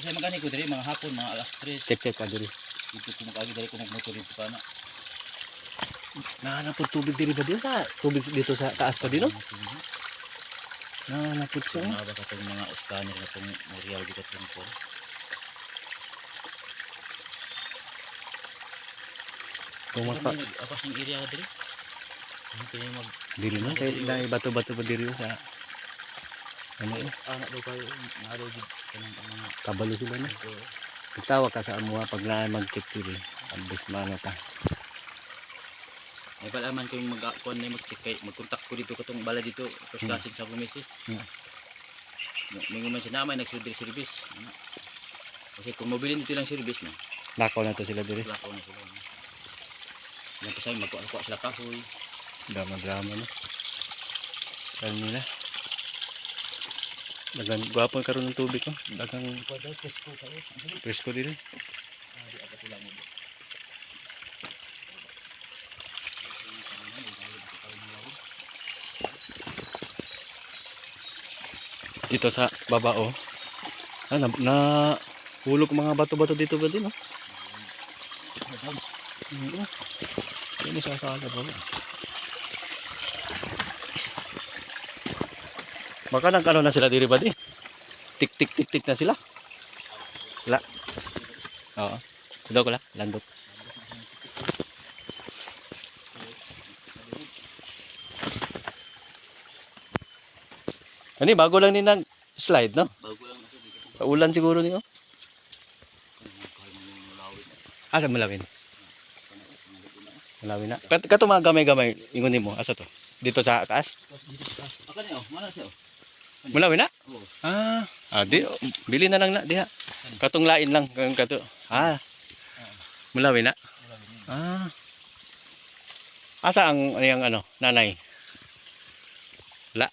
Kasi magani ko diri mga hapon, mga alas 3. Check ka diri. Dito ko mag-agi diri ko magmotor dito pa na. Nahanap po tubig diri ba dito sa tubig dito sa taas pa dito? Nahanap po siya. Mga baka itong mga scanner na itong Morial dito tungkol. Kumaka. Apas ng area ka diri. Hindi mag Diri man kay dai bato-bato pa diri sa ano eh. anak daw kayo, naaraw gid kanang mga Kabalo sila na. Tawag ka sa amuha pag na mag-check diri. Ambis mano ta. ay palaman ko yung mag-kuan na mag-check kay mag-contact ko dito katong bala dito kaskasin sa kumisis. Mingo man siya naman nag-service. Kasi kung mobilin dito lang service na. Lakaw na to sila diri. Lakaw na sila. Yan kasi magkuha sila kahoy. Drama-drama no. Kanina. Dagang gwapo karon ng tubig ko. Dagang Presko kayo. presko diri. Di apa sila mo. Dito sa baba oh. Na hulog mga bato-bato dito ba din oh. Ini sa ba? Baka nagkano na sila diri ba di? Tik tik tik tik na sila. La. Oo. Kudo ko la, landot. Ani bago lang ni nag slide no? Bago lang kasi dito. Sa ulan siguro niyo. Asa malawin? Malawin na. Kato mga gamay-gamay ingon nimo asa to? Dito sa taas? Dito sa taas. Aka niyo, mana siya oh. Malawin na? Oo. Di bili na lang na diha. Katong lain lang kato. Malawin na. Asa ang ano, nanay? Wala.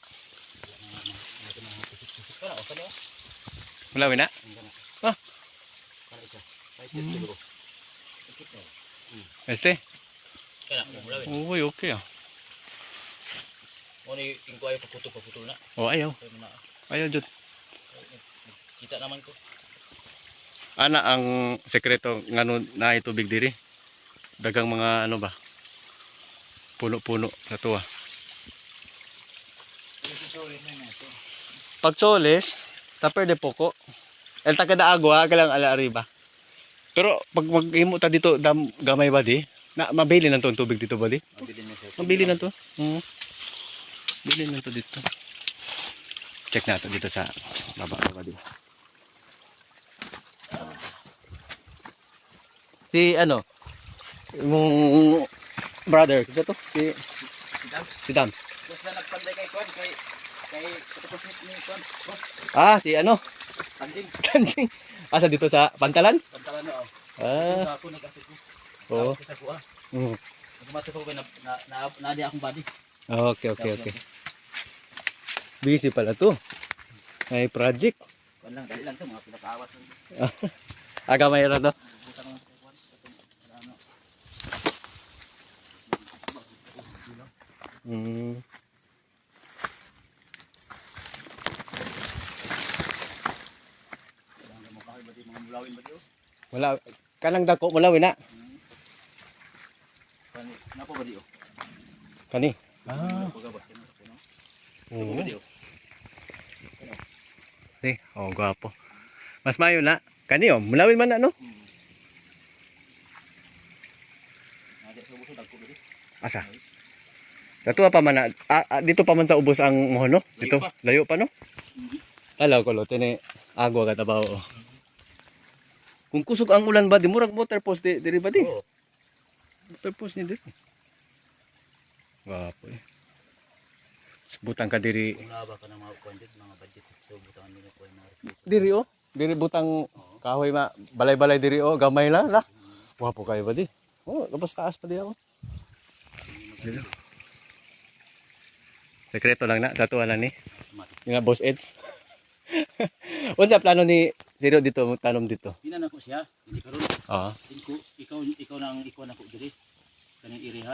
Malawin na? Este? Uy, okay ah. Mo ni tingko ay paputol na. Oh, ayaw. Ayaw jud. Kita naman ko. Ana ang sekreto ngano na tubig diri. Dagang mga ano ba? Puno-puno sa tuwa. Pag soles, taper de poco. El takada agua kalang ala arriba. Pero pag maghimo ta dito gamay ba di? Na mabili na to ang tubig dito ba di? Mabili na to. Bili na to dito. Check natin dito sa baba dito. Si ano? Yung brother, kito to? Si Dam. Just na nagpanday kay Kwan kay katapos ni Kwan. Si ano? Kanjing. Asa dito sa Pantalan? Pantalan na oh. Ako nag-asik ko. Oo. Sa kuha. Nagmato ko kay na di akong body. Okay. Busy pala to. May project. Kwan lang, dali lang to mga pinakaawat lang. Aga may ra to. Buta naman kay Kwan. Ano. Wala kanang dako mulawin na. Napa ba di oh? Kani. Gwapo. Mas mayo na. Kani mulawin man na no? Asa? Sa tuwa pa man na, dito pa man sa ubos ang mohono? Dito? Layo pa no? Alaw ko lo, tini agwa katabaw. Kung kusog ang ulan ba, di murag water post diri ba di? Water post ni dito. Gwapo eh. Butang ka diri. Kung naba ka na mga kwanjit, mga budget ito, butang nila ko yung mga Diri diri butang kahoy balay-balay diri gamay la. Gwapo kayo ba di? Tapos taas pa di ako. Dito. Sekreto lang na sa tuwa na ni. Yung boss Eds. Unsa plano ni Zero dito tanom dito? Ina na ko siya, hindi karon. Oo. Ikaw nang ikaw na ko diri. Kaning iriha.